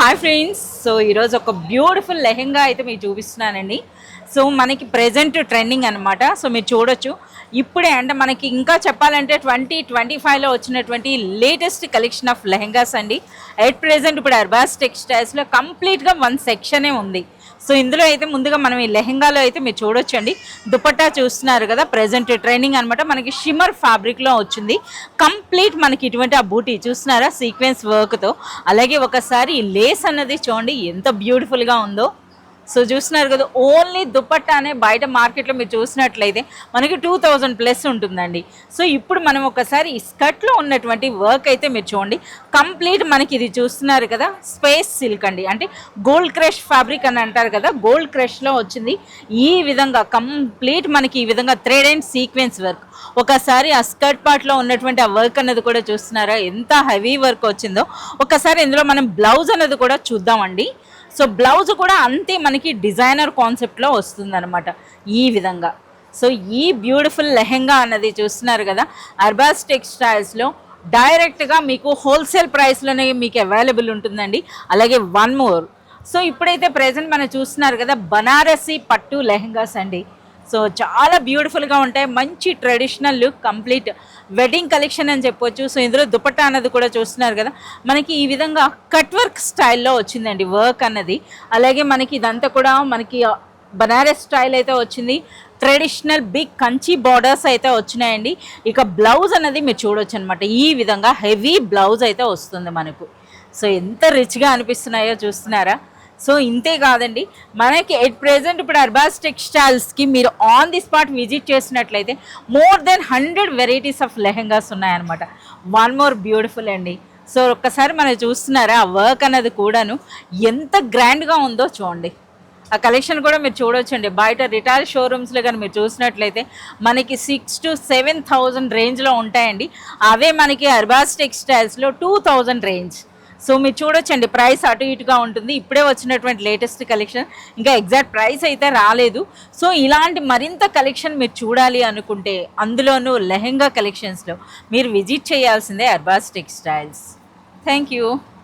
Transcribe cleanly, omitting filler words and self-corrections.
Hi friends. So ఈరోజు ఒక beautiful lehenga అయితే మీకు చూపిస్తున్నానండి. సో మనకి ప్రెజెంట్ ట్రెండింగ్ అనమాట. సో మీరు చూడొచ్చు ఇప్పుడే, అంటే మనకి ఇంకా చెప్పాలంటే 2025లో వచ్చినటువంటి లేటెస్ట్ కలెక్షన్ ఆఫ్ లెహెంగాస్ అండి. ఎట్ ప్రెజెంట్ ఇప్పుడు అర్బాస్ టెక్స్టైల్స్లో కంప్లీట్గా వన్ సెక్షనే ఉంది. సో ఇందులో అయితే ముందుగా మనం ఈ లెహెంగాలో అయితే మీరు చూడొచ్చండి, దుపట్టా చూస్తున్నారు కదా, ప్రెజెంట్ ట్రైనింగ్ అనమాట. మనకి షిమ్మర్ ఫ్యాబ్రిక్లో వచ్చింది కంప్లీట్. మనకి ఇటువంటి ఆ బూటీ చూస్తున్నారా సీక్వెన్స్ వర్క్తో. అలాగే ఒకసారి ఈ లేస్ అన్నది చూడండి ఎంత బ్యూటిఫుల్గా ఉందో. సో చూస్తున్నారు కదా, ఓన్లీ దుపట్టానే బయట మార్కెట్లో మీరు చూసినట్లయితే మనకి 2000+ ఉంటుందండి. సో ఇప్పుడు మనం ఒకసారి ఈ స్కర్ట్లో ఉన్నటువంటి వర్క్ అయితే మీరు చూడండి. కంప్లీట్ మనకి ఇది చూస్తున్నారు కదా, స్పేస్ సిల్క్ అండి, అంటే గోల్డ్ క్రష్ ఫ్యాబ్రిక్ అని అంటారు కదా, గోల్డ్ క్రష్లో వచ్చింది. ఈ విధంగా కంప్లీట్ మనకి ఈ విధంగా థ్రెడ్ అండ్ సీక్వెన్స్ వర్క్. ఒకసారి ఆ స్కర్ట్ పార్ట్లో ఉన్నటువంటి ఆ వర్క్ అన్నది కూడా చూస్తున్నారా ఎంత హెవీ వర్క్ వచ్చిందో. ఒకసారి ఇందులో మనం బ్లౌజ్ అన్నది కూడా చూద్దామండి. సో బ్లౌజ్ కూడా అంతే మనకి డిజైనర్ కాన్సెప్ట్లో వస్తుందన్నమాట ఈ విధంగా. సో ఈ బ్యూటిఫుల్ లెహెంగా అన్నది చూస్తున్నారు కదా, అర్బాస్ టెక్స్టైల్స్లో డైరెక్ట్గా మీకు హోల్సేల్ ప్రైస్లోనే మీకు అవైలబుల్ ఉంటుందండి. అలాగే వన్ మోర్, సో ఇప్పుడైతే ప్రెజెంట్ మనం చూస్తున్నారు కదా, బనారసి పట్టు లెహెంగాస్ అండి. సో చాలా బ్యూటిఫుల్గా ఉంటాయి, మంచి traditional look, complete wedding collection అని చెప్పొచ్చు. సో ఇందులో దుపట్టా అన్నది కూడా చూస్తున్నారు కదా, మనకి ఈ విధంగా కట్ వర్క్ స్టైల్లో వచ్చిందండి వర్క్ అన్నది. అలాగే మనకి ఇదంతా కూడా మనకి బనారస్ స్టైల్ అయితే వచ్చింది. ట్రెడిషనల్ బిగ్ కంచి బార్డర్స్ అయితే వచ్చినాయండి. ఇక బ్లౌజ్ అన్నది మీరు చూడొచ్చు అనమాట, ఈ విధంగా హెవీ బ్లౌజ్ అయితే వస్తుంది మనకు. సో ఎంత రిచ్గా అనిపిస్తున్నాయో చూస్తున్నారా. సో ఇంతే కాదండి, మనకి ఎట్ ప్రెజెంట్ ఇప్పుడు అర్బాస్ టెక్స్టైల్స్కి మీరు ఆన్ ది స్పాట్ విజిట్ చేసినట్లయితే more than 100 varieties of lehengas ఉన్నాయన్నమాట. వన్ మోర్ బ్యూటిఫుల్ అండి. సో ఒక్కసారి మనం చూస్తున్నారా ఆ వర్క్ అన్నది కూడాను ఎంత గ్రాండ్గా ఉందో చూడండి. ఆ కలెక్షన్ కూడా మీరు చూడొచ్చండి. బయట రిటైల్ షోరూమ్స్లో కానీ మీరు చూసినట్లయితే మనకి 6,000 to 7,000 రేంజ్లో ఉంటాయండి. అవే మనకి అర్బాస్ టెక్స్టైల్స్లో 2,000 రేంజ్. సో మీరు చూడొచ్చండి, ప్రైస్ అటు ఇటుగా ఉంటుంది. ఇప్పుడే వచ్చినటువంటి లేటెస్ట్ కలెక్షన్, ఇంకా ఎగ్జాక్ట్ ప్రైస్ అయితే రాలేదు. సో ఇలాంటి మరింత కలెక్షన్ మీరు చూడాలి అనుకుంటే అందులోనూ లెహెంగా కలెక్షన్స్లో మీరు విజిట్ చేయాల్సిందే అర్బాస్ టెక్స్టైల్స్. Thank you.